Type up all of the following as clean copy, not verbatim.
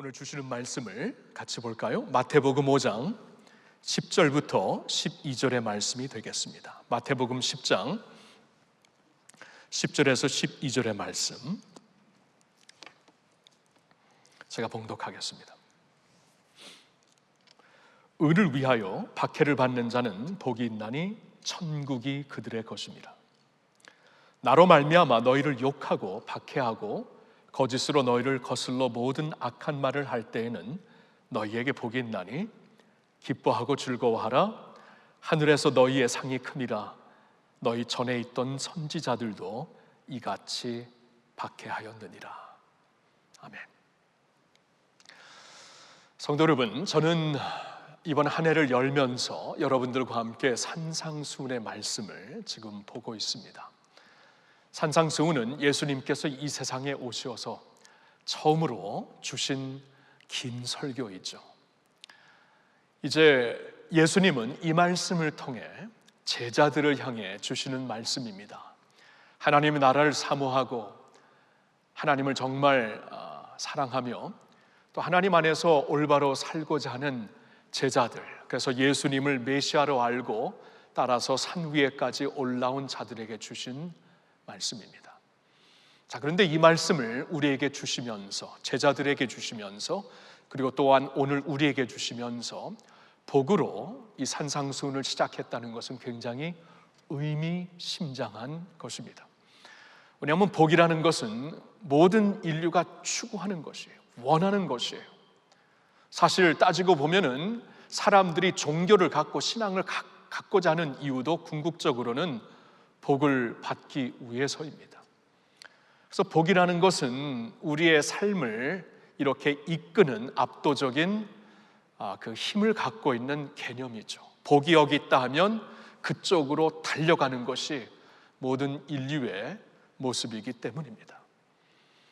오늘 주시는 말씀을 같이 볼까요? 마태복음 5장 10절부터 12절의 말씀이 되겠습니다. 마태복음 10장 10절에서 12절의 말씀 제가 봉독하겠습니다. 의를 위하여 박해를 받는 자는 복이 있나니 천국이 그들의 것입니다. 나로 말미암아 너희를 욕하고 박해하고 거짓으로 너희를 거슬러 모든 악한 말을 할 때에는 너희에게 복이 있나니 기뻐하고 즐거워하라. 하늘에서 너희의 상이 큼이라. 너희 전에 있던 선지자들도 이같이 박해하였느니라. 아멘. 성도 여러분, 저는 이번 한 해를 열면서 여러분들과 함께 산상수훈의 말씀을 지금 보고 있습니다. 산상수훈은 예수님께서 이 세상에 오셔서 처음으로 주신 긴 설교이죠. 이제 예수님은 이 말씀을 통해 제자들을 향해 주시는 말씀입니다. 하나님의 나라를 사모하고 하나님을 정말 사랑하며 또 하나님 안에서 올바로 살고자 하는 제자들, 그래서 예수님을 메시아로 알고 따라서 산 위에까지 올라온 자들에게 주신 말씀입니다. 자, 그런데 이 말씀을 우리에게 주시면서, 제자들에게 주시면서, 그리고 또한 오늘 우리에게 주시면서 복으로 이 산상수훈을 시작했다는 것은 굉장히 의미심장한 것입니다. 왜냐하면 복이라는 것은 모든 인류가 추구하는 것이에요. 원하는 것이에요. 사실 따지고 보면은 사람들이 종교를 갖고 신앙을 갖고자 하는 이유도 궁극적으로는 복을 받기 위해서입니다. 그래서 복이라는 것은 우리의 삶을 이렇게 이끄는 압도적인 그 힘을 갖고 있는 개념이죠. 복이 여기 있다 하면 그쪽으로 달려가는 것이 모든 인류의 모습이기 때문입니다.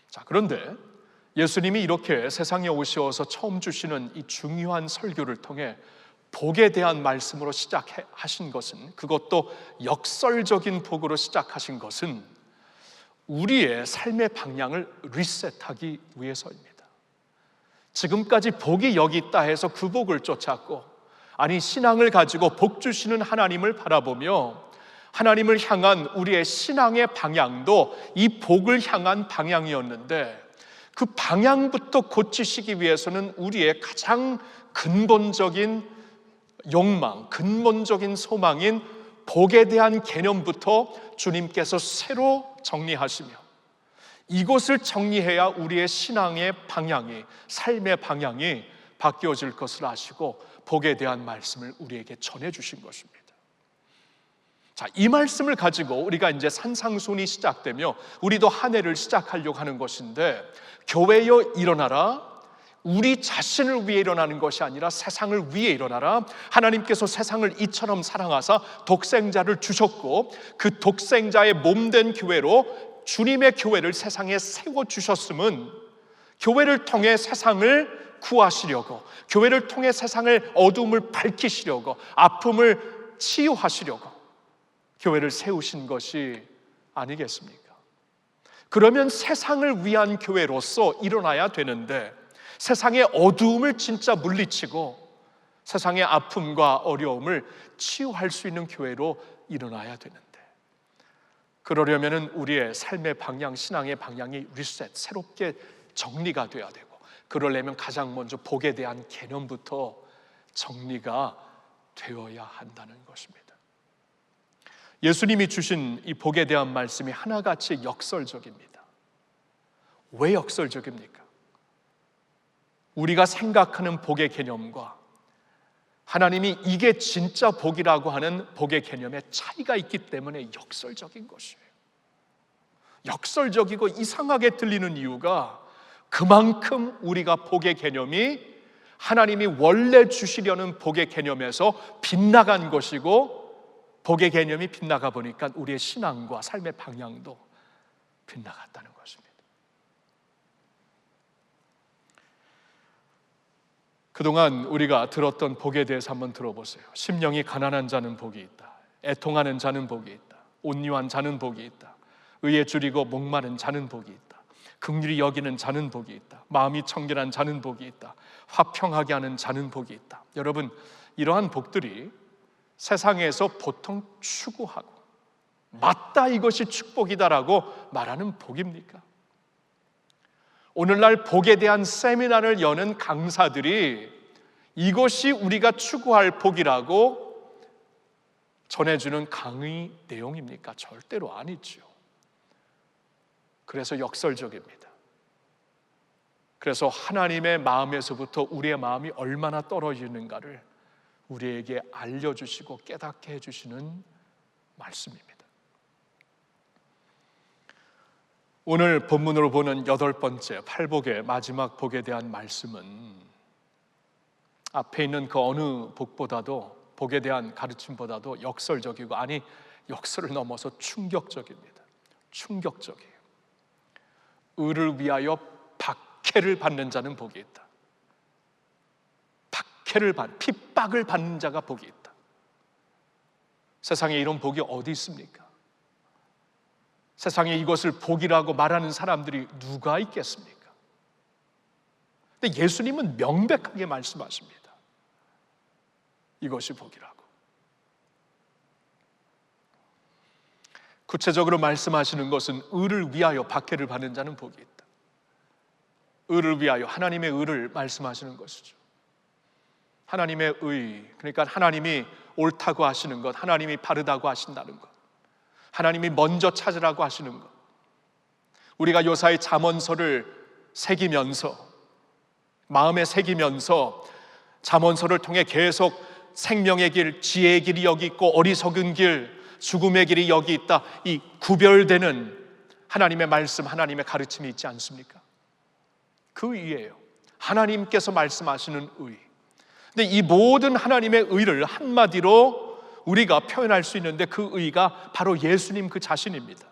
자, 그런데 예수님이 이렇게 세상에 오셔서 처음 주시는 이 중요한 설교를 통해 복에 대한 말씀으로 시작하신 것은, 그것도 역설적인 복으로 시작하신 것은 우리의 삶의 방향을 리셋하기 위해서입니다. 지금까지 복이 여기 있다 해서 그 복을 쫓았고, 아니 신앙을 가지고 복 주시는 하나님을 바라보며 하나님을 향한 우리의 신앙의 방향도 이 복을 향한 방향이었는데, 그 방향부터 고치시기 위해서는 우리의 가장 근본적인 욕망, 근본적인 소망인 복에 대한 개념부터 주님께서 새로 정리하시며, 이것을 정리해야 우리의 신앙의 방향이, 삶의 방향이 바뀌어질 것을 아시고 복에 대한 말씀을 우리에게 전해주신 것입니다. 자, 이 말씀을 가지고 우리가 이제 산상수훈이 시작되며 우리도 한 해를 시작하려고 하는 것인데, 교회여 일어나라. 우리 자신을 위해 일어나는 것이 아니라 세상을 위해 일어나라. 하나님께서 세상을 이처럼 사랑하사 독생자를 주셨고, 그 독생자의 몸된 교회로 주님의 교회를 세상에 세워주셨음은 교회를 통해 세상을 구하시려고, 교회를 통해 세상을 어두움을 밝히시려고, 아픔을 치유하시려고 교회를 세우신 것이 아니겠습니까? 그러면 세상을 위한 교회로서 일어나야 되는데, 세상의 어두움을 진짜 물리치고 세상의 아픔과 어려움을 치유할 수 있는 교회로 일어나야 되는데, 그러려면 우리의 삶의 방향, 신앙의 방향이 리셋, 새롭게 정리가 돼야 되고, 그러려면 가장 먼저 복에 대한 개념부터 정리가 되어야 한다는 것입니다. 예수님이 주신 이 복에 대한 말씀이 하나같이 역설적입니다. 왜 역설적입니까? 우리가 생각하는 복의 개념과 하나님이 이게 진짜 복이라고 하는 복의 개념에 차이가 있기 때문에 역설적인 것이에요. 역설적이고 이상하게 들리는 이유가 그만큼 우리가 복의 개념이 하나님이 원래 주시려는 복의 개념에서 빗나간 것이고, 복의 개념이 빗나가 보니까 우리의 신앙과 삶의 방향도 빗나갔다는 것입니다. 그동안 우리가 들었던 복에 대해서 한번 들어보세요. 심령이 가난한 자는 복이 있다. 애통하는 자는 복이 있다. 온유한 자는 복이 있다. 의에 줄이고 목마른 자는 복이 있다. 긍휼히 여기는 자는 복이 있다. 마음이 청결한 자는 복이 있다. 화평하게 하는 자는 복이 있다. 여러분, 이러한 복들이 세상에서 보통 추구하고 맞다, 이것이 축복이다라고 말하는 복입니까? 오늘날 복에 대한 세미나를 여는 강사들이 이것이 우리가 추구할 복이라고 전해주는 강의 내용입니까? 절대로 아니죠. 그래서 역설적입니다. 그래서 하나님의 마음에서부터 우리의 마음이 얼마나 떨어지는가를 우리에게 알려주시고 깨닫게 해주시는 말씀입니다. 오늘 본문으로 보는 8번째 팔복의 마지막 복에 대한 말씀은 앞에 있는 그 어느 복보다도, 복에 대한 가르침보다도 역설적이고, 아니 역설을 넘어서 충격적입니다. 충격적이에요. 의를 위하여 박해를 받는 자는 복이 있다. 핍박을 받는 자가 복이 있다. 세상에 이런 복이 어디 있습니까? 세상에 이것을 복이라고 말하는 사람들이 누가 있겠습니까? 근데 예수님은 명백하게 말씀하십니다. 이것이 복이라고. 구체적으로 말씀하시는 것은 의를 위하여 박해를 받는 자는 복이 있다. 의를 위하여, 하나님의 의를 말씀하시는 것이죠. 하나님의 의, 그러니까 하나님이 옳다고 하시는 것, 하나님이 바르다고 하신다는 것, 하나님이 먼저 찾으라고 하시는 것. 우리가 요사이 잠언서를 새기면서, 마음에 새기면서 잠언서를 통해 계속 생명의 길, 지혜의 길이 여기 있고 어리석은 길, 죽음의 길이 여기 있다, 이 구별되는 하나님의 말씀, 하나님의 가르침이 있지 않습니까? 그 의예요. 하나님께서 말씀하시는 의. 근데 이 모든 하나님의 의를 한마디로 우리가 표현할 수 있는데 그 의가 바로 예수님 그 자신입니다.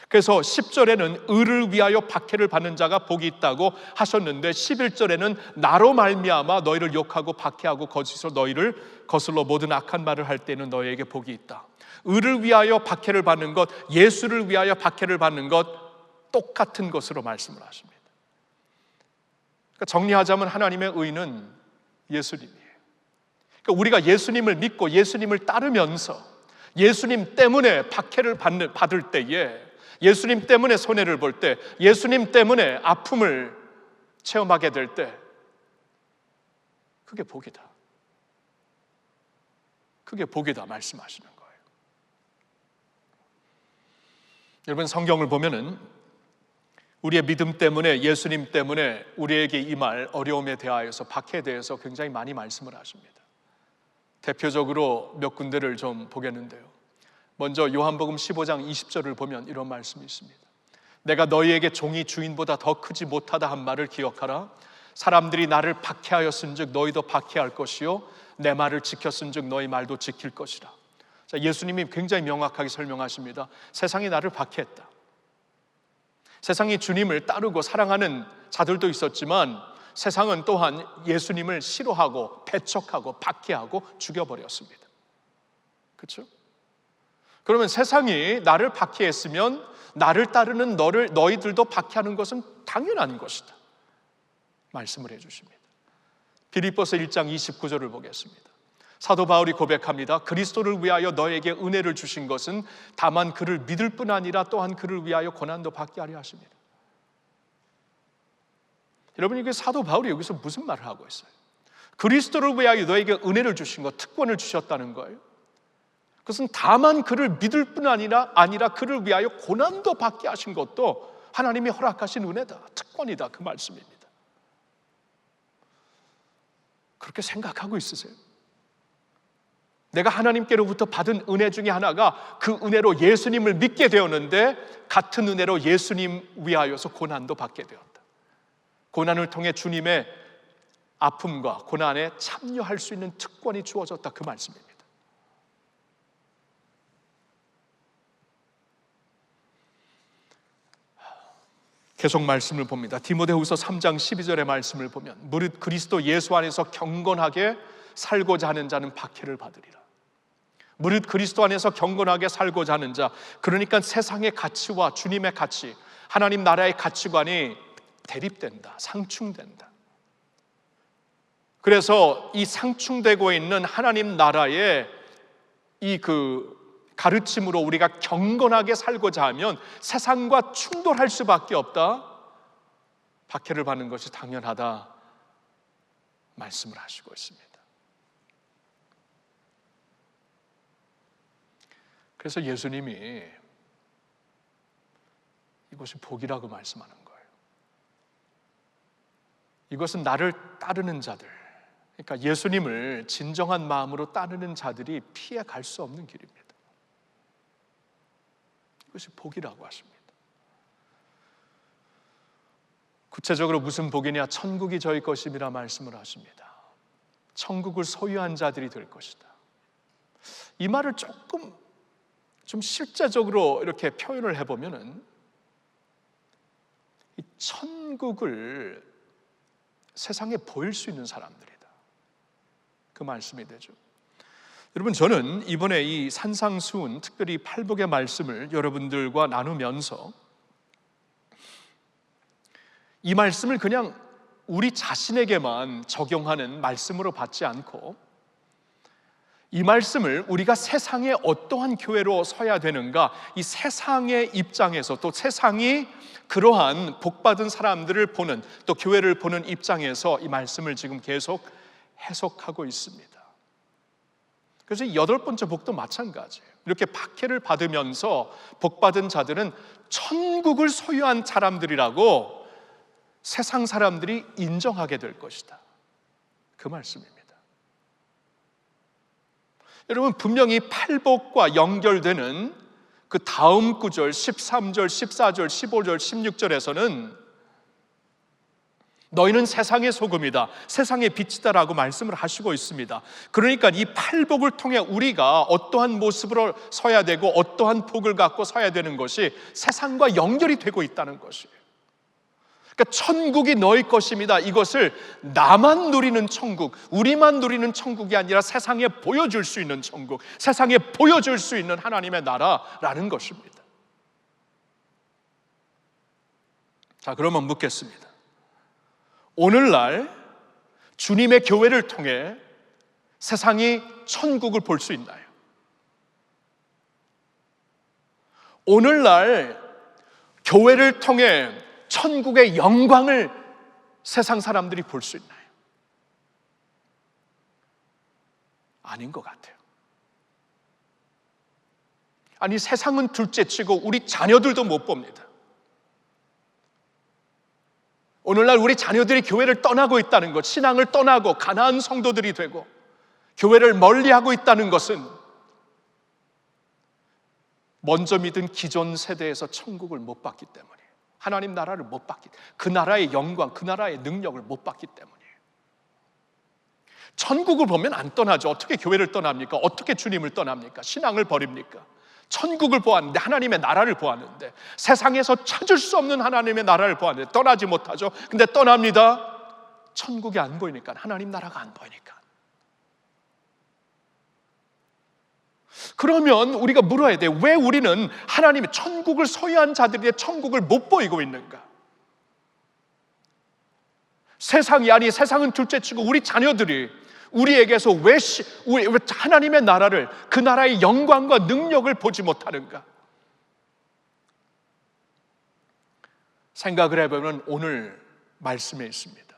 그래서 10절에는 의를 위하여 박해를 받는 자가 복이 있다고 하셨는데 11절에는 나로 말미암아 너희를 욕하고 박해하고 거짓으로 너희를 거슬러 모든 악한 말을 할 때는 너희에게 복이 있다. 의를 위하여 박해를 받는 것, 예수를 위하여 박해를 받는 것, 똑같은 것으로 말씀을 하십니다. 그러니까 정리하자면 하나님의 의는 예수님이에요. 그러니까 우리가 예수님을 믿고 예수님을 따르면서 예수님 때문에 박해를 받을 때에, 예수님 때문에 손해를 볼 때, 예수님 때문에 아픔을 체험하게 될 때, 그게 복이다. 그게 복이다 말씀하시는 거예요. 여러분, 성경을 보면은 우리의 믿음 때문에, 예수님 때문에 우리에게 임할 어려움에 대하여서, 박해에 대해서 굉장히 많이 말씀을 하십니다. 대표적으로 몇 군데를 좀 보겠는데요. 먼저 요한복음 15장 20절을 보면 이런 말씀이 있습니다. 내가 너희에게 종이 주인보다 더 크지 못하다 한 말을 기억하라. 사람들이 나를 박해하였은즉 너희도 박해할 것이요 내 말을 지켰은즉 너희 말도 지킬 것이라. 자, 예수님이 굉장히 명확하게 설명하십니다. 세상이 나를 박해했다. 세상이 주님을 따르고 사랑하는 자들도 있었지만 세상은 또한 예수님을 싫어하고 배척하고 박해하고 죽여버렸습니다. 그렇죠? 그러면 세상이 나를 박해했으면 나를 따르는 너희들도 박해하는 것은 당연한 것이다 말씀을 해주십니다. 빌립보서 1장 29절을 보겠습니다. 사도 바울이 고백합니다. 그리스도를 위하여 너에게 은혜를 주신 것은 다만 그를 믿을 뿐 아니라 또한 그를 위하여 고난도 받게 하려 하십니다. 여러분, 이게 사도 바울이 여기서 무슨 말을 하고 있어요? 그리스도를 위하여 너에게 은혜를 주신 것, 특권을 주셨다는 거예요. 그것은 다만 그를 믿을 뿐 아니라 그를 위하여 고난도 받게 하신 것도 하나님이 허락하신 은혜다, 특권이다, 그 말씀입니다. 그렇게 생각하고 있으세요? 내가 하나님께로부터 받은 은혜 중에 하나가 그 은혜로 예수님을 믿게 되었는데 같은 은혜로 예수님 위하여서 고난도 받게 되었다. 고난을 통해 주님의 아픔과 고난에 참여할 수 있는 특권이 주어졌다, 그 말씀입니다. 계속 말씀을 봅니다. 디모데후서 3장 12절의 말씀을 보면 무릇 그리스도 예수 안에서 경건하게 살고자 하는 자는 박해를 받으리라. 무릇 그리스도 안에서 경건하게 살고자 하는 자, 그러니까 세상의 가치와 주님의 가치, 하나님 나라의 가치관이 대립된다, 상충된다. 그래서 이 상충되고 있는 하나님 나라의 이 가르침으로 우리가 경건하게 살고자 하면 세상과 충돌할 수밖에 없다. 박해를 받는 것이 당연하다 말씀을 하시고 있습니다. 그래서 예수님이 이것이 복이라고 말씀하는 거예요. 이것은 나를 따르는 자들, 그러니까 예수님을 진정한 마음으로 따르는 자들이 피해 갈 수 없는 길입니다. 이것이 복이라고 하십니다. 구체적으로 무슨 복이냐? 천국이 저희 것임이라 말씀을 하십니다. 천국을 소유한 자들이 될 것이다. 이 말을 조금 좀 실제적으로 이렇게 표현을 해보면은 이 천국을 세상에 보일 수 있는 사람들이다, 그 말씀이 되죠. 여러분, 저는 이번에 이 산상수훈, 특별히 팔복의 말씀을 여러분들과 나누면서 이 말씀을 그냥 우리 자신에게만 적용하는 말씀으로 받지 않고 이 말씀을 우리가 세상에 어떠한 교회로 서야 되는가, 이 세상의 입장에서, 또 세상이 그러한 복받은 사람들을 보는, 또 교회를 보는 입장에서 이 말씀을 지금 계속 해석하고 있습니다. 그래서 이 8번째 복도 마찬가지예요. 이렇게 박해를 받으면서 복받은 자들은 천국을 소유한 사람들이라고 세상 사람들이 인정하게 될 것이다, 그 말씀입니다. 여러분, 분명히 팔복과 연결되는 그 다음 구절 13절, 14절, 15절, 16절에서는 너희는 세상의 소금이다, 세상의 빛이다라고 말씀을 하시고 있습니다. 그러니까 이 팔복을 통해 우리가 어떠한 모습으로 서야 되고 어떠한 복을 갖고 서야 되는 것이 세상과 연결이 되고 있다는 것이에요. 그러니까 천국이 너희 것입니다, 이것을 나만 누리는 천국, 우리만 누리는 천국이 아니라 세상에 보여줄 수 있는 천국, 세상에 보여줄 수 있는 하나님의 나라라는 것입니다. 자, 그러면 묻겠습니다. 오늘날 주님의 교회를 통해 세상이 천국을 볼 수 있나요? 오늘날 교회를 통해 천국의 영광을 세상 사람들이 볼 수 있나요? 아닌 것 같아요. 아니, 세상은 둘째치고 우리 자녀들도 못 봅니다. 오늘날 우리 자녀들이 교회를 떠나고 있다는 것, 신앙을 떠나고 가난한 성도들이 되고 교회를 멀리하고 있다는 것은 먼저 믿은 기존 세대에서 천국을 못 봤기 때문이에요. 하나님 나라를 못 봤기, 그 나라의 영광, 그 나라의 능력을 못 봤기 때문이에요. 천국을 보면 안 떠나죠. 어떻게 교회를 떠납니까? 어떻게 주님을 떠납니까? 신앙을 버립니까? 천국을 보았는데, 하나님의 나라를 보았는데, 세상에서 찾을 수 없는 하나님의 나라를 보았는데 떠나지 못하죠. 근데 떠납니다. 천국이 안 보이니까, 하나님 나라가 안 보이니까. 그러면 우리가 물어야 돼. 왜 우리는 하나님의 천국을 소유한 자들의 천국을 못 보이고 있는가? 세상이, 아니 세상은 둘째치고 우리 자녀들이 우리에게서 왜 하나님의 나라를, 그 나라의 영광과 능력을 보지 못하는가? 생각을 해보면 오늘 말씀에 있습니다.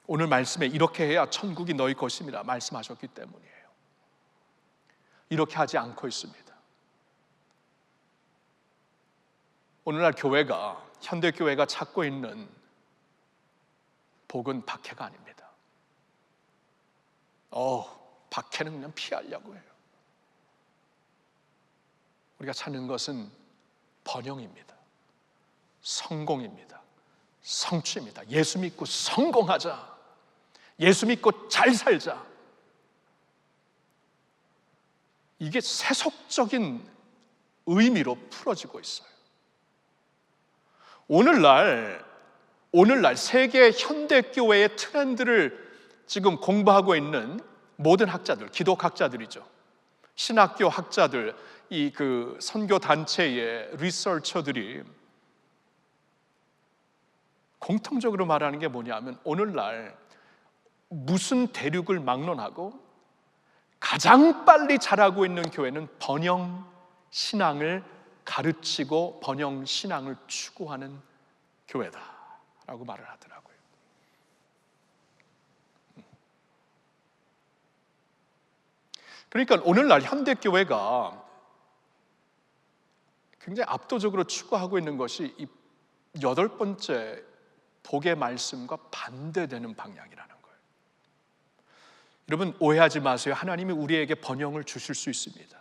오늘 말씀에 이렇게 해야 천국이 너희 것입니다 말씀하셨기 때문이에요. 이렇게 하지 않고 있습니다. 오늘날 교회가, 현대교회가 찾고 있는 복은 박해가 아닙니다. 박해는 그냥 피하려고 해요. 우리가 찾는 것은 번영입니다. 성공입니다. 성취입니다. 예수 믿고 성공하자. 예수 믿고 잘 살자. 이게 세속적인 의미로 풀어지고 있어요. 오늘날 세계 현대교회의 트렌드를 지금 공부하고 있는 모든 학자들, 기독학자들이죠. 신학교 학자들, 이 그 선교 단체의 리서처들이 공통적으로 말하는 게 뭐냐면, 오늘날 무슨 대륙을 막론하고 가장 빨리 자라고 있는 교회는 번영 신앙을 가르치고 번영 신앙을 추구하는 교회다라고 말을 하더라고요. 그러니까 오늘날 현대 교회가 굉장히 압도적으로 추구하고 있는 것이 이 8번째 복의 말씀과 반대되는 방향이라는 거예요. 여러분, 오해하지 마세요. 하나님이 우리에게 번영을 주실 수 있습니다.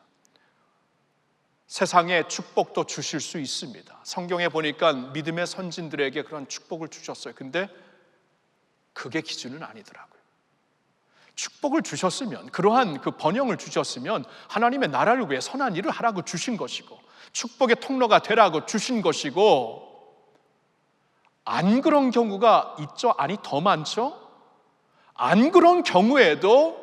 세상에 축복도 주실 수 있습니다. 성경에 보니까 믿음의 선진들에게 그런 축복을 주셨어요. 근데 그게 기준은 아니더라고요. 축복을 주셨으면, 그러한 그 번영을 주셨으면 하나님의 나라를 위해 선한 일을 하라고 주신 것이고, 축복의 통로가 되라고 주신 것이고, 안 그런 경우가 있죠? 아니, 더 많죠? 안 그런 경우에도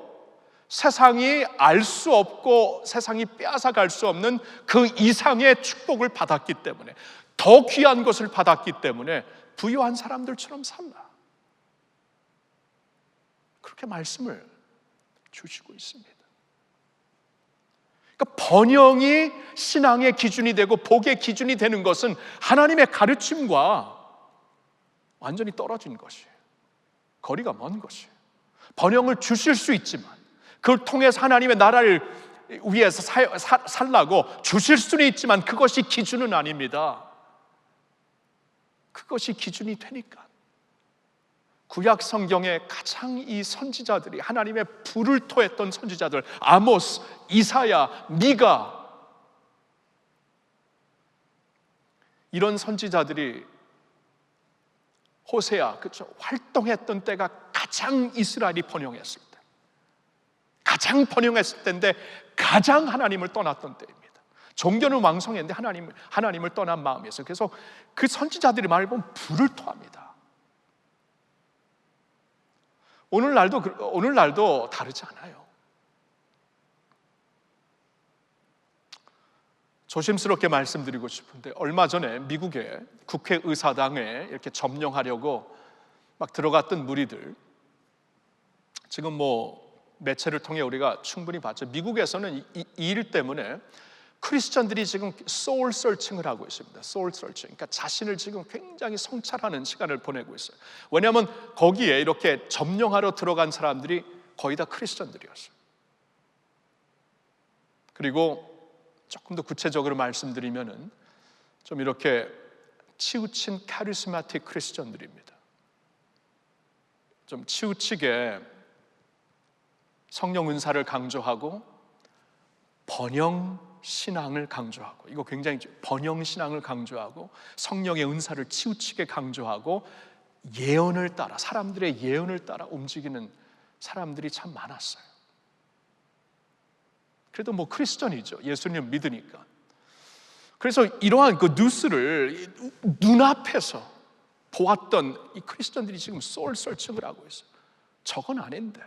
세상이 알 수 없고 세상이 빼앗아갈 수 없는 그 이상의 축복을 받았기 때문에, 더 귀한 것을 받았기 때문에 부유한 사람들처럼 살라, 그렇게 말씀을 주시고 있습니다. 그러니까 번영이 신앙의 기준이 되고 복의 기준이 되는 것은 하나님의 가르침과 완전히 떨어진 것이에요. 거리가 먼 것이에요. 번영을 주실 수 있지만 그걸 통해서 하나님의 나라를 위해서 살라고 주실 수는 있지만 그것이 기준은 아닙니다. 그것이 기준이 되니까 구약 성경의 가장 이 선지자들이, 하나님의 불을 토했던 선지자들, 아모스, 이사야, 미가, 이런 선지자들이, 호세아, 그렇죠, 활동했던 때가 가장 이스라엘이 번영했을 때, 가장 번영했을 때인데 가장 하나님을 떠났던 때입니다. 종교는 왕성했는데 하나님을 떠난 마음이었어요. 그래서 그 선지자들이 말을 보면 불을 토합니다. 오늘날도 다르지 않아요. 조심스럽게 말씀드리고 싶은데, 얼마 전에 미국의 국회의사당에 이렇게 점령하려고 막 들어갔던 무리들, 지금 매체를 통해 우리가 충분히 봤죠. 미국에서는 이 일 때문에 크리스천들이 지금 소울 서칭을 하고 있습니다. 소울 서칭. 그러니까 자신을 지금 굉장히 성찰하는 시간을 보내고 있어요. 왜냐하면 거기에 이렇게 점령하러 들어간 사람들이 거의 다 크리스천들이었어요. 그리고 조금 더 구체적으로 말씀드리면은 좀 이렇게 치우친 카리스마틱 크리스천들입니다. 좀 치우치게 성령 은사를 강조하고 번영 신앙을 강조하고, 이거 굉장히 번영 신앙을 강조하고 성령의 은사를 치우치게 강조하고 예언을 따라, 사람들의 예언을 따라 움직이는 사람들이 참 많았어요. 그래도 크리스천이죠. 예수님 믿으니까. 그래서 이러한 그 뉴스를 눈앞에서 보았던 이 크리스천들이 지금 소울 서칭을 하고 있어요. 저건 아닌데,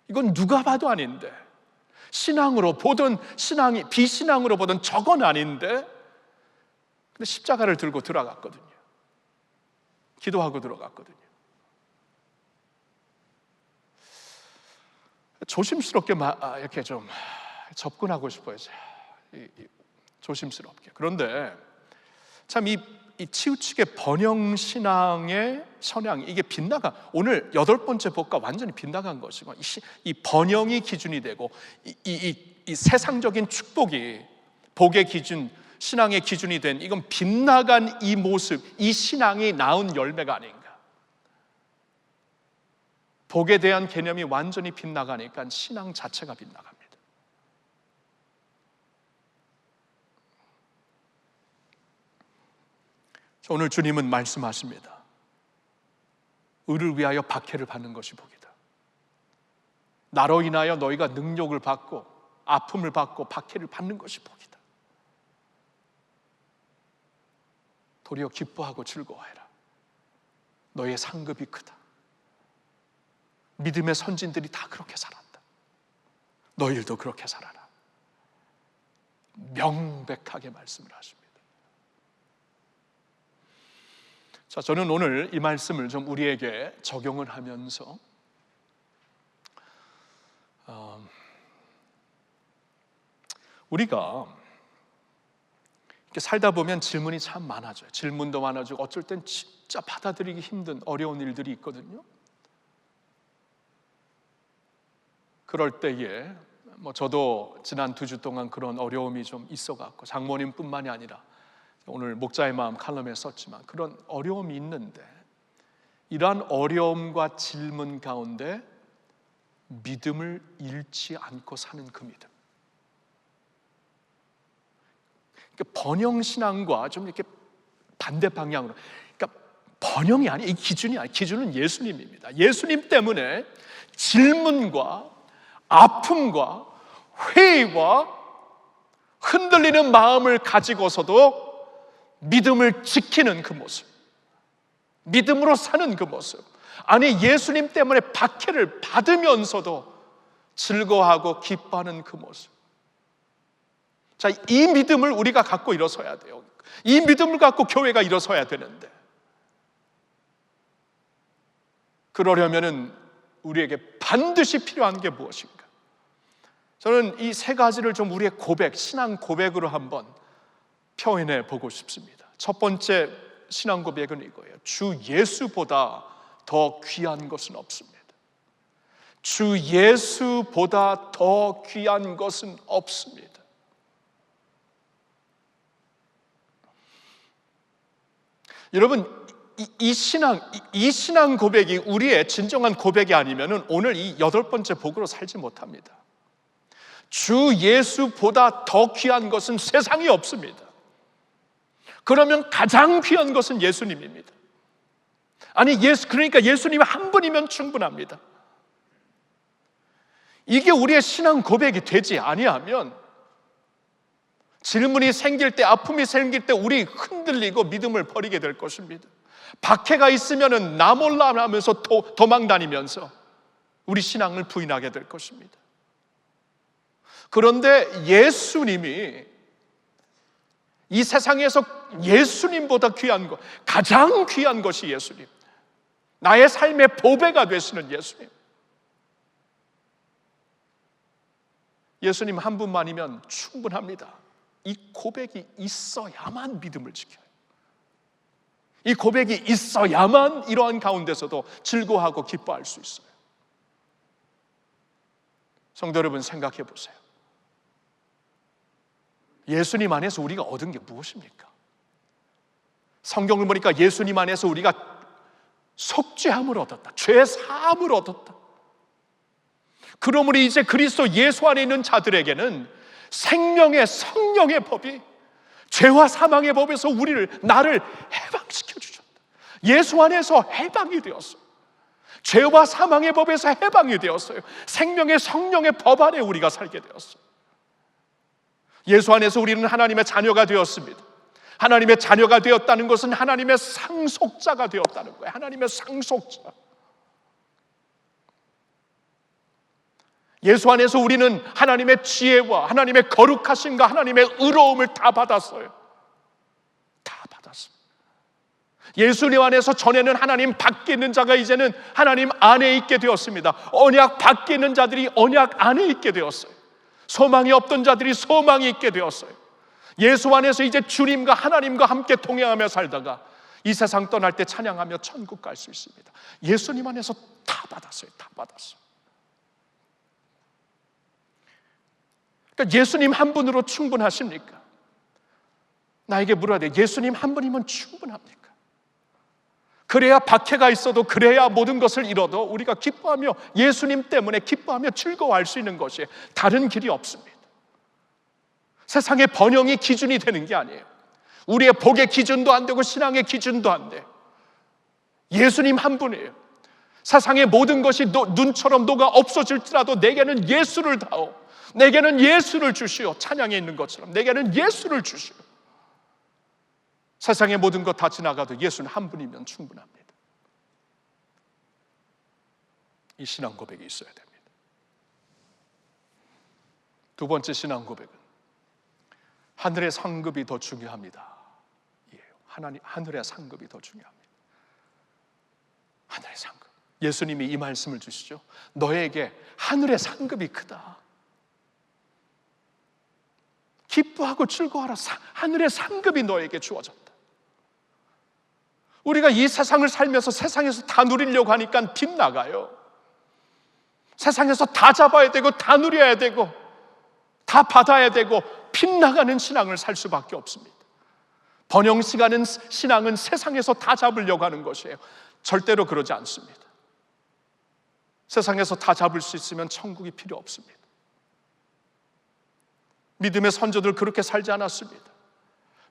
이건 누가 봐도 아닌데, 신앙으로 보든 신앙이 비신앙으로 보든 저건 아닌데, 근데 십자가를 들고 들어갔거든요. 기도하고 들어갔거든요. 조심스럽게 이렇게 좀 접근하고 싶어요. 조심스럽게. 그런데 참 이 치우치게 번영 신앙의 성향, 이게 빗나가, 오늘 8번째 복과 완전히 빗나간 것이고, 이 번영이 기준이 되고 이 세상적인 축복이 복의 기준, 신앙의 기준이 된, 이건 빗나간 이 모습, 이 신앙이 낳은 열매가 아닌가. 복에 대한 개념이 완전히 빗나가니까 신앙 자체가 빗나갑니다. 오늘 주님은 말씀하십니다. 의를 위하여 박해를 받는 것이 복이다. 나로 인하여 너희가 능욕을 받고 아픔을 받고 박해를 받는 것이 복이다. 도리어 기뻐하고 즐거워해라. 너의 상급이 크다. 믿음의 선진들이 다 그렇게 살았다. 너희들도 그렇게 살아라. 명백하게 말씀을 하십니다. 자, 저는 오늘 이 말씀을 좀 우리에게 적용을 하면서 우리가 이렇게 살다 보면 질문이 참 많아져요. 질문도 많아지고 어쩔 땐 진짜 받아들이기 힘든 어려운 일들이 있거든요. 그럴 때에 저도 지난 2주 동안 그런 어려움이 좀 있어갖고 장모님뿐만이 아니라 오늘 목자의 마음 칼럼에 썼지만 그런 어려움이 있는데 이러한 어려움과 질문 가운데 믿음을 잃지 않고 사는 그 믿음. 번영신앙과 좀 이렇게 반대 방향으로, 그러니까 번영이 아니, 이 기준이 아니, 기준은 예수님입니다. 예수님 때문에 질문과 아픔과 회의와 흔들리는 마음을 가지고서도 믿음을 지키는 그 모습, 믿음으로 사는 그 모습, 아니 예수님 때문에 박해를 받으면서도 즐거워하고 기뻐하는 그 모습. 자, 이 믿음을 우리가 갖고 일어서야 돼요. 이 믿음을 갖고 교회가 일어서야 되는데, 그러려면은 우리에게 반드시 필요한 게 무엇인가? 저는 이 3가지를 좀 우리의 고백, 신앙 고백으로 한번 표현해 보고 싶습니다. 첫 번째 신앙 고백은 이거예요. 주 예수보다 더 귀한 것은 없습니다. 주 예수보다 더 귀한 것은 없습니다. 여러분, 이 신앙 고백이 우리의 진정한 고백이 아니면은 오늘 이 8번째 복으로 살지 못합니다. 주 예수보다 더 귀한 것은 세상이 없습니다. 그러면 가장 귀한 것은 예수님입니다. 아니, 그러니까 예수님 한 분이면 충분합니다. 이게 우리의 신앙 고백이 되지 아니하면 질문이 생길 때, 아픔이 생길 때 우리 흔들리고 믿음을 버리게 될 것입니다. 박해가 있으면 나 몰라 하면서 도망 다니면서 우리 신앙을 부인하게 될 것입니다. 그런데 예수님이 이 세상에서 예수님보다 귀한 것, 가장 귀한 것이 예수님, 나의 삶의 보배가 되시는 예수님, 예수님 한 분만이면 충분합니다. 이 고백이 있어야만 믿음을 지켜요. 이 고백이 있어야만 이러한 가운데서도 즐거워하고 기뻐할 수 있어요. 성도 여러분, 생각해 보세요. 예수님 안에서 우리가 얻은 게 무엇입니까? 성경을 보니까 예수님 안에서 우리가 속죄함을 얻었다, 죄 사함을 얻었다. 그러므로 이제 그리스도 예수 안에 있는 자들에게는 생명의 성령의 법이 죄와 사망의 법에서 나를 해방시켜 주셨다. 예수 안에서 해방이 되었어요. 죄와 사망의 법에서 해방이 되었어요. 생명의 성령의 법 안에 우리가 살게 되었어요. 예수 안에서 우리는 하나님의 자녀가 되었습니다. 하나님의 자녀가 되었다는 것은 하나님의 상속자가 되었다는 거예요. 하나님의 상속자. 예수 안에서 우리는 하나님의 지혜와 하나님의 거룩하심과 하나님의 의로움을 다 받았어요. 다 받았습니다. 예수님 안에서 전에는 하나님 밖에 있는 자가 이제는 하나님 안에 있게 되었습니다. 언약 밖에 있는 자들이 언약 안에 있게 되었어요. 소망이 없던 자들이 소망이 있게 되었어요. 예수 안에서 이제 주님과 하나님과 함께 동행하며 살다가 이 세상 떠날 때 찬양하며 천국 갈 수 있습니다. 예수님 안에서 다 받았어요. 다 받았어요. 그러니까 예수님 한 분으로 충분하십니까? 나에게 물어야 돼. 예수님 한 분이면 충분합니까? 그래야 박해가 있어도, 그래야 모든 것을 잃어도 우리가 기뻐하며 예수님 때문에 기뻐하며 즐거워할 수 있는 것이 다른 길이 없습니다. 세상의 번영이 기준이 되는 게 아니에요. 우리의 복의 기준도 안 되고 신앙의 기준도 안 돼요. 예수님 한 분이에요. 세상의 모든 것이 눈처럼 녹아 없어질지라도 내게는 예수를 다오, 내게는 예수를 주시오. 찬양에 있는 것처럼 내게는 예수를 주시오. 세상의 모든 것 다 지나가도 예수는 한 분이면 충분합니다. 이 신앙 고백이 있어야 됩니다. 두 번째 신앙 고백은 하늘의 상급이 더 중요합니다. 하늘의 상급이 더 중요합니다. 하늘의 상급. 예수님이 이 말씀을 주시죠. 너에게 하늘의 상급이 크다. 기뻐하고 즐거워하라. 하늘의 상급이 너에게 주어졌다. 우리가 이 세상을 살면서 세상에서 다 누리려고 하니까 빗나가요. 세상에서 다 잡아야 되고 다 누려야 되고 다 받아야 되고 빗나가는 신앙을 살 수밖에 없습니다. 번영시가는 신앙은 세상에서 다 잡으려고 하는 것이에요. 절대로 그러지 않습니다. 세상에서 다 잡을 수 있으면 천국이 필요 없습니다. 믿음의 선조들 그렇게 살지 않았습니다.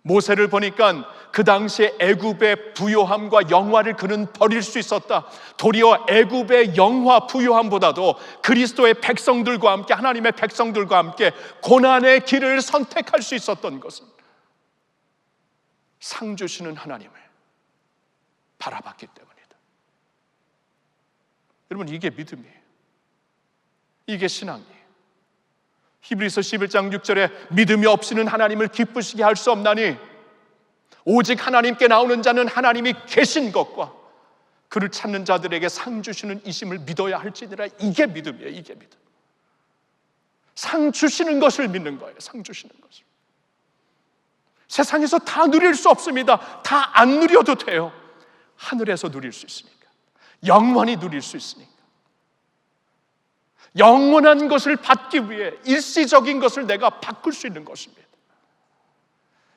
모세를 보니까 그 당시에 애굽의 부요함과 영화를 그는 버릴 수 있었다. 도리어 애굽의 영화 부요함보다도 그리스도의 백성들과 함께, 하나님의 백성들과 함께 고난의 길을 선택할 수 있었던 것은 상 주시는 하나님을 바라봤기 때문이다. 여러분, 이게 믿음이에요. 이게 신앙이에요. 히브리서 11장 6절에 믿음이 없이는 하나님을 기쁘시게 할 수 없나니 오직 하나님께 나오는 자는 하나님이 계신 것과 그를 찾는 자들에게 상 주시는 이심을 믿어야 할지니라. 이게 믿음이에요. 이게 믿음. 상 주시는 것을 믿는 거예요. 상 주시는 것을. 세상에서 다 누릴 수 없습니다. 다 안 누려도 돼요. 하늘에서 누릴 수 있으니까. 영원히 누릴 수 있으니까. 영원한 것을 받기 위해 일시적인 것을 내가 바꿀 수 있는 것입니다.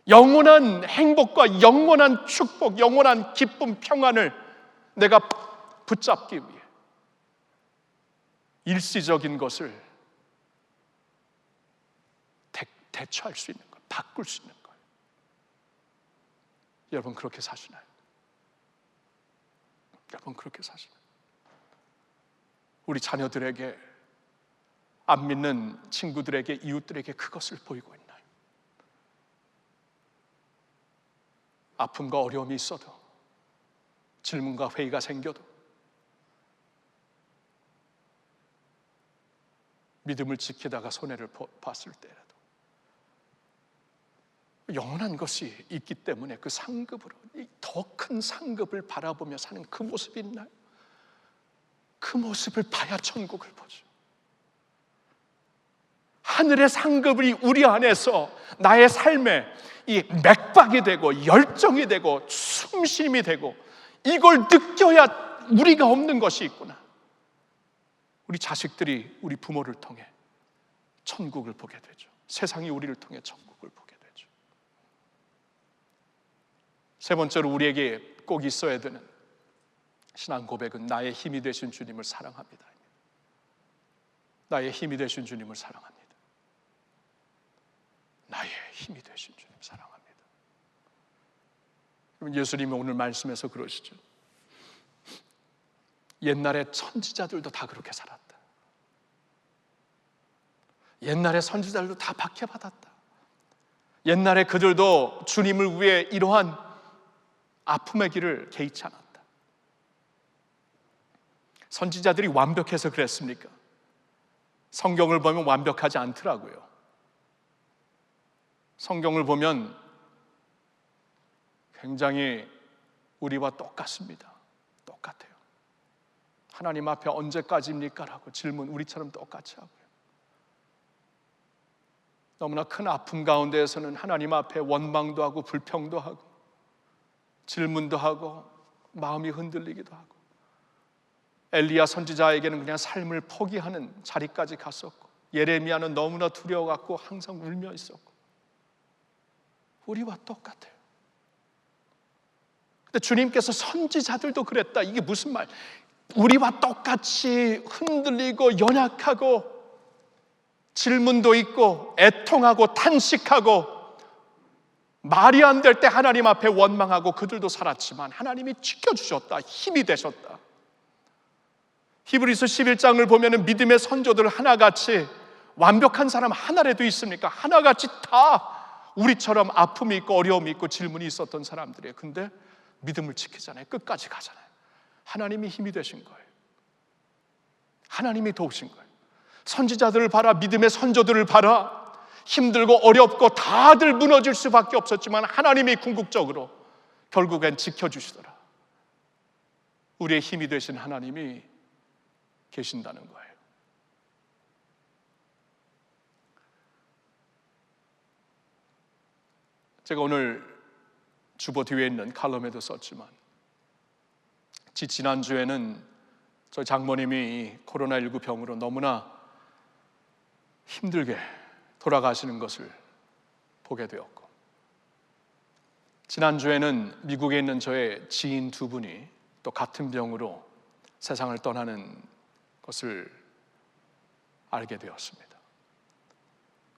영원한 행복과 영원한 축복, 영원한 기쁨, 평안을 내가 붙잡기 위해 일시적인 것을 대처할 수 있는 것, 바꿀 수 있는 거예요. 여러분 그렇게 사시나요? 여러분 그렇게 사시나요? 우리 자녀들에게, 안 믿는 친구들에게, 이웃들에게 그것을 보이고 있나요? 아픔과 어려움이 있어도, 질문과 회의가 생겨도 믿음을 지키다가 손해를 봤을 때라도 영원한 것이 있기 때문에 그 상급으로, 더 큰 상급을 바라보며 사는 그 모습이 있나요? 그 모습을 봐야 천국을 보죠. 하늘의 상급이 우리 안에서 나의 삶에 이 맥박이 되고 열정이 되고 숨심이 되고, 이걸 느껴야 우리가 없는 것이 있구나. 우리 자식들이 우리 부모를 통해 천국을 보게 되죠. 세상이 우리를 통해 천국을 보게 되죠. 세 번째로 우리에게 꼭 있어야 되는 신앙 고백은 나의 힘이 되신 주님을 사랑합니다. 나의 힘이 되신 주님을 사랑합니다. 나의 힘이 되신 주님 사랑합니다. 예수님이 오늘 말씀에서 그러시죠. 옛날에 선지자들도 다 그렇게 살았다. 옛날에 선지자들도 다 박해받았다. 옛날에 그들도 주님을 위해 이러한 아픔의 길을 개의치 않았다. 선지자들이 완벽해서 그랬습니까? 성경을 보면 완벽하지 않더라고요. 성경을 보면 굉장히 우리와 똑같습니다. 똑같아요. 하나님 앞에 언제까지입니까? 라고 질문 우리처럼 똑같이 하고요. 너무나 큰 아픔 가운데에서는 하나님 앞에 원망도 하고 불평도 하고 질문도 하고 마음이 흔들리기도 하고, 엘리야 선지자에게는 그냥 삶을 포기하는 자리까지 갔었고, 예레미야는 너무나 두려워갖고 항상 울며 있었고, 우리와 똑같아요. 근데 주님께서 선지자들도 그랬다. 이게 무슨 말? 우리와 똑같이 흔들리고 연약하고 질문도 있고 애통하고 탄식하고 말이 안 될 때 하나님 앞에 원망하고 그들도 살았지만 하나님이 지켜주셨다. 힘이 되셨다. 히브리서 11장을 보면 믿음의 선조들 하나같이, 완벽한 사람 하나라도 있습니까? 하나같이 다 우리처럼 아픔이 있고 어려움이 있고 질문이 있었던 사람들이에요. 근데 믿음을 지키잖아요. 끝까지 가잖아요. 하나님이 힘이 되신 거예요. 하나님이 도우신 거예요. 선지자들을 봐라. 믿음의 선조들을 봐라. 힘들고 어렵고 다들 무너질 수밖에 없었지만 하나님이 궁극적으로 결국엔 지켜주시더라. 우리의 힘이 되신 하나님이 계신다는 거예요. 제가 오늘 주보 뒤에 있는 칼럼에도 썼지만 지난주에는 저희 장모님이 코로나19 병으로 너무나 힘들게 돌아가시는 것을 보게 되었고, 지난주에는 미국에 있는 저의 지인 두 분이 또 같은 병으로 세상을 떠나는 것을 알게 되었습니다.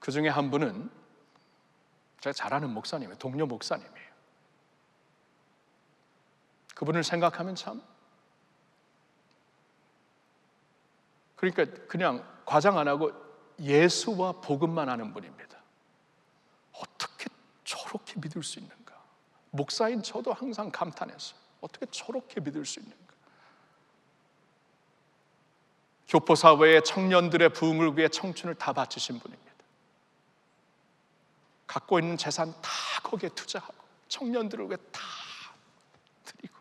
그 중에 한 분은 제가 잘 아는 목사님이에요. 동료 목사님이에요. 그분을 생각하면 참, 그러니까 그냥 과장 안 하고 예수와 복음만 아는 분입니다. 어떻게 저렇게 믿을 수 있는가? 목사인 저도 항상 감탄했어요. 어떻게 저렇게 믿을 수 있는가? 교포사회의 청년들의 부흥을 위해 청춘을 다 바치신 분입니다. 갖고 있는 재산 다 거기에 투자하고 청년들을 위해 다 드리고,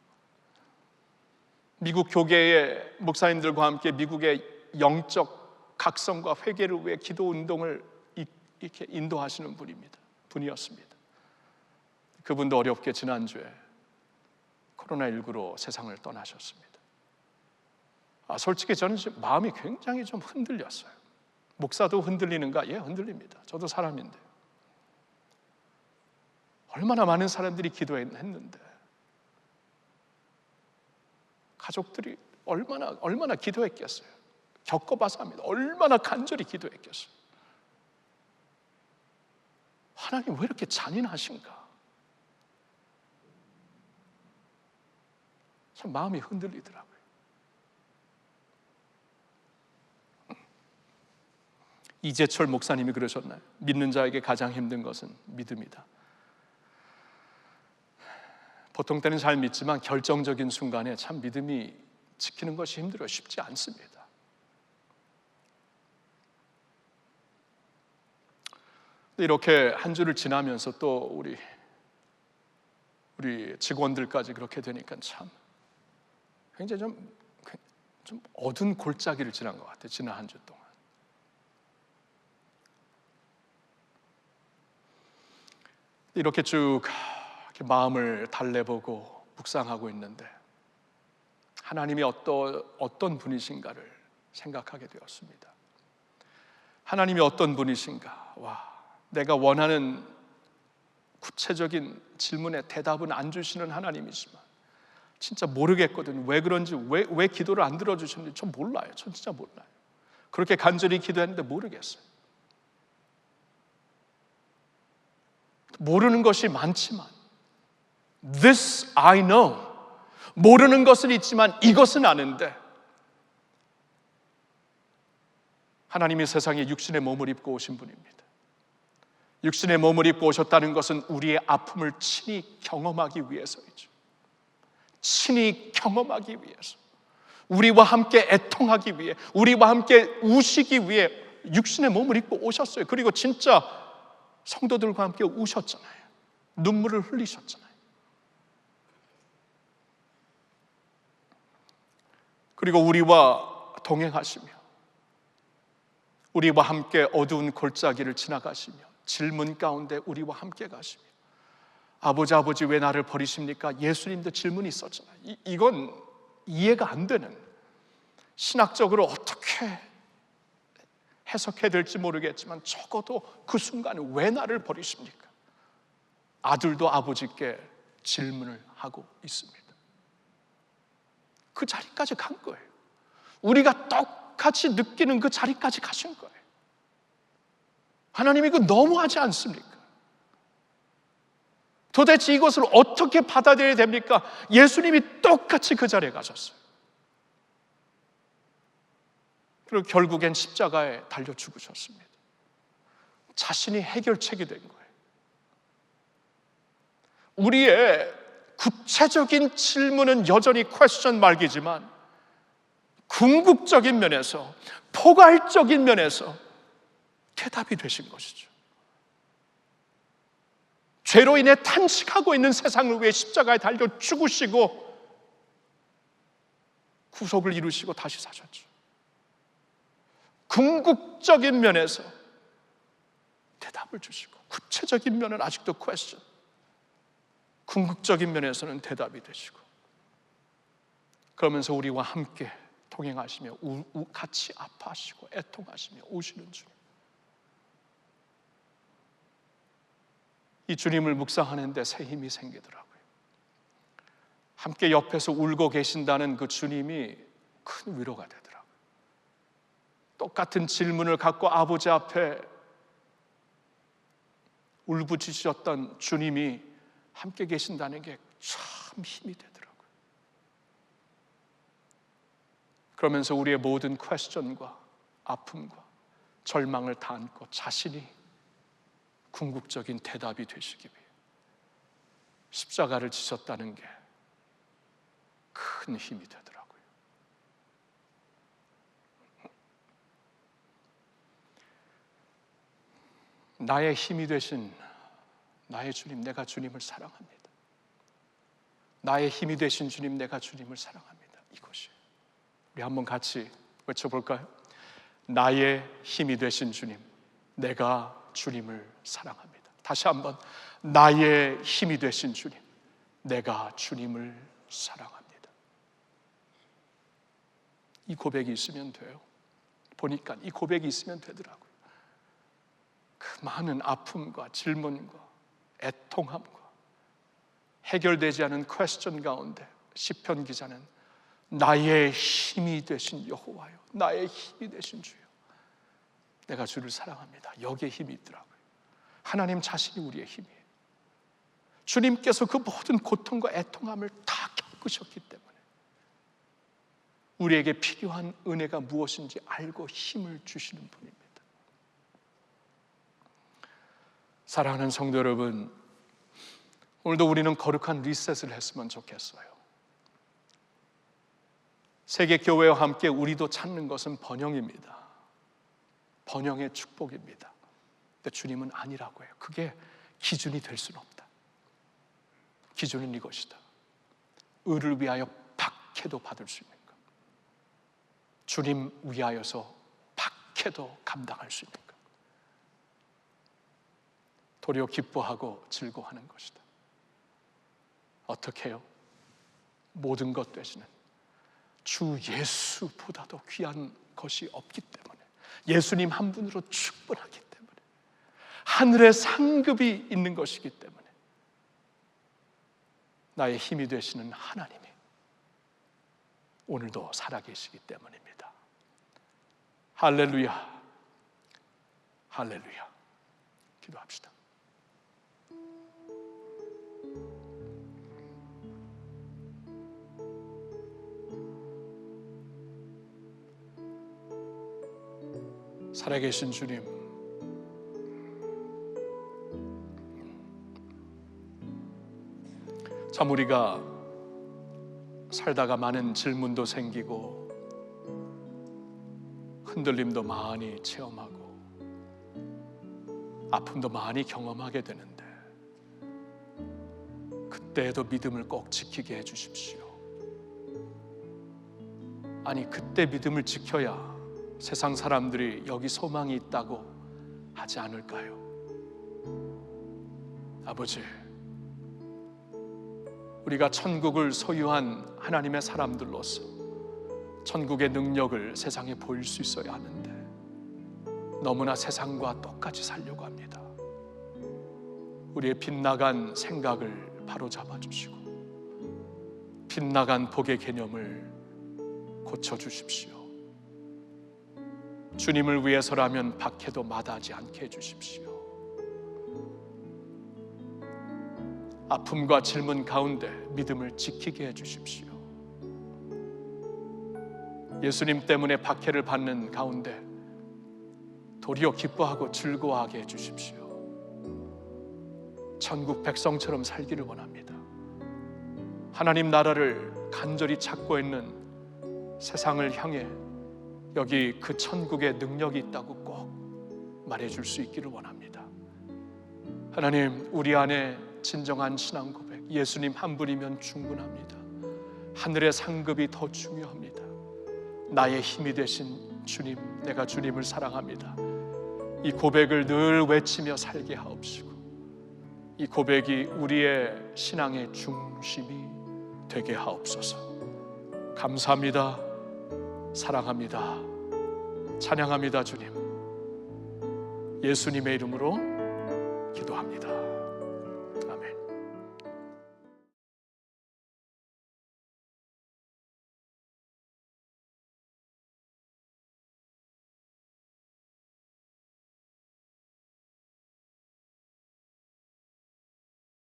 미국 교계의 목사님들과 함께 미국의 영적 각성과 회개를 위해 기도 운동을 이렇게 인도하시는 분이었습니다. 그분도 어렵게 지난주에 코로나19로 세상을 떠나셨습니다. 솔직히 저는 지금 마음이 굉장히 좀 흔들렸어요. 목사도 흔들리는가? 예, 흔들립니다. 저도 사람인데. 얼마나 많은 사람들이 기도했는데, 가족들이 얼마나 기도했겠어요. 겪어봐서 합니다. 얼마나 간절히 기도했겠어요. 하나님 왜 이렇게 잔인하신가? 참 마음이 흔들리더라고요. 이재철 목사님이 그러셨나요? 믿는 자에게 가장 힘든 것은 믿음이다. 보통 때는 잘 믿지만 결정적인 순간에 참 믿음이 지키는 것이 힘들어요. 쉽지 않습니다. 이렇게 한 주를 지나면서 또 우리 직원들까지 그렇게 되니까 참 굉장히 좀 어두운 골짜기를 지난 것 같아요. 지난 한 주 동안. 이렇게 쭉 이렇게 마음을 달래보고 묵상하고 있는데 하나님이 어떤 분이신가를 생각하게 되었습니다. 하나님이 어떤 분이신가? 내가 원하는 구체적인 질문에 대답은 안 주시는 하나님이지만 진짜 모르겠거든요. 왜 그런지, 왜 기도를 안 들어주셨는지 전 몰라요. 전 진짜 몰라요. 그렇게 간절히 기도했는데 모르겠어요. 모르는 것이 많지만 This I know. 모르는 것은 있지만 이것은 아는데, 하나님이 세상에 육신의 몸을 입고 오신 분입니다. 육신의 몸을 입고 오셨다는 것은 우리의 아픔을 친히 경험하기 위해서이죠. 친히 경험하기 위해서, 우리와 함께 애통하기 위해, 우리와 함께 우시기 위해 육신의 몸을 입고 오셨어요. 그리고 진짜 성도들과 함께 우셨잖아요. 눈물을 흘리셨잖아요. 그리고 우리와 동행하시며 우리와 함께 어두운 골짜기를 지나가시며 질문 가운데 우리와 함께 가시며, 아버지 왜 나를 버리십니까? 예수님도 질문이 있었잖아요. 이건 이해가 안 되는, 신학적으로 어떻게 해석해야 될지 모르겠지만 적어도 그 순간에 왜 나를 버리십니까? 아들도 아버지께 질문을 하고 있습니다. 그 자리까지 간 거예요. 우리가 똑같이 느끼는 그 자리까지 가신 거예요. 하나님이 그 너무하지 않습니까? 도대체 이것을 어떻게 받아들여야 됩니까? 예수님이 똑같이 그 자리에 가셨어요. 그리고 결국엔 십자가에 달려 죽으셨습니다. 자신이 해결책이 된 거예요. 우리의 구체적인 질문은 여전히 퀘스천 말기지만 궁극적인 면에서, 포괄적인 면에서 대답이 되신 것이죠. 죄로 인해 탄식하고 있는 세상을 위해 십자가에 달려 죽으시고 구속을 이루시고 다시 사셨죠. 궁극적인 면에서 대답을 주시고, 구체적인 면은 아직도 퀘스천, 궁극적인 면에서는 대답이 되시고, 그러면서 우리와 함께 동행하시며 같이 아파하시고 애통하시며 오시는 주님, 이 주님을 묵상하는데 새 힘이 생기더라고요. 함께 옆에서 울고 계신다는 그 주님이 큰 위로가 되더라고요. 똑같은 질문을 갖고 아버지 앞에 울부짖으셨던 주님이 함께 계신다는 게 참 힘이 되더라고요. 그러면서 우리의 모든 퀘스천과 아픔과 절망을 다 안고 자신이 궁극적인 대답이 되시기 위해 십자가를 지셨다는 게 큰 힘이 되더라고요. 나의 힘이 되신 나의 주님, 내가 주님을 사랑합니다. 나의 힘이 되신 주님, 내가 주님을 사랑합니다. 이것이, 우리 한번 같이 외쳐볼까요? 나의 힘이 되신 주님, 내가 주님을 사랑합니다. 다시 한번, 나의 힘이 되신 주님, 내가 주님을 사랑합니다. 이 고백이 있으면 돼요. 보니까 이 고백이 있으면 되더라고요. 그 많은 아픔과 질문과 애통함과 해결되지 않은 퀘스천 가운데 시편 기자는 나의 힘이 되신 여호와요, 나의 힘이 되신 주요, 내가 주를 사랑합니다. 여기에 힘이 있더라고요. 하나님 자신이 우리의 힘이에요. 주님께서 그 모든 고통과 애통함을 다 겪으셨기 때문에 우리에게 필요한 은혜가 무엇인지 알고 힘을 주시는 분입니다. 사랑하는 성도 여러분, 오늘도 우리는 거룩한 리셋을 했으면 좋겠어요. 세계교회와 함께 우리도 찾는 것은 번영입니다. 번영의 축복입니다. 근데 주님은 아니라고 해요. 그게 기준이 될 수는 없다. 기준은 이것이다. 의를 위하여 박해도 받을 수 있는 것, 주님 위하여서 박해도 감당할 수 있는 것, 도리어 기뻐하고 즐거워하는 것이다. 어떻게 해요? 모든 것 되시는 주 예수보다도 귀한 것이 없기 때문에, 예수님 한 분으로 충분하기 때문에, 하늘의 상급이 있는 것이기 때문에 나의 힘이 되시는 하나님이 오늘도 살아계시기 때문입니다. 할렐루야, 할렐루야. 기도합시다. 살아계신 주님, 참 우리가 살다가 많은 질문도 생기고 흔들림도 많이 체험하고 아픔도 많이 경험하게 되는데, 그때에도 믿음을 꼭 지키게 해주십시오. 아니, 그때 믿음을 지켜야 세상 사람들이 여기 소망이 있다고 하지 않을까요? 아버지, 우리가 천국을 소유한 하나님의 사람들로서 천국의 능력을 세상에 보일 수 있어야 하는데 너무나 세상과 똑같이 살려고 합니다. 우리의 빗나간 생각을 바로잡아 주시고 빗나간 복의 개념을 고쳐주십시오. 주님을 위해서라면 박해도 마다하지 않게 해주십시오. 아픔과 질문 가운데 믿음을 지키게 해주십시오. 예수님 때문에 박해를 받는 가운데 도리어 기뻐하고 즐거워하게 해주십시오. 천국 백성처럼 살기를 원합니다. 하나님 나라를 간절히 찾고 있는 세상을 향해 여기 그 천국의 능력이 있다고 꼭 말해줄 수 있기를 원합니다. 하나님, 우리 안에 진정한 신앙 고백, 예수님 한 분이면 충분합니다. 하늘의 상급이 더 중요합니다. 나의 힘이 되신 주님, 내가 주님을 사랑합니다. 이 고백을 늘 외치며 살게 하옵시고, 이 고백이 우리의 신앙의 중심이 되게 하옵소서. 감사합니다. 사랑합니다. 찬양합니다. 주님, 예수님의 이름으로 기도합니다.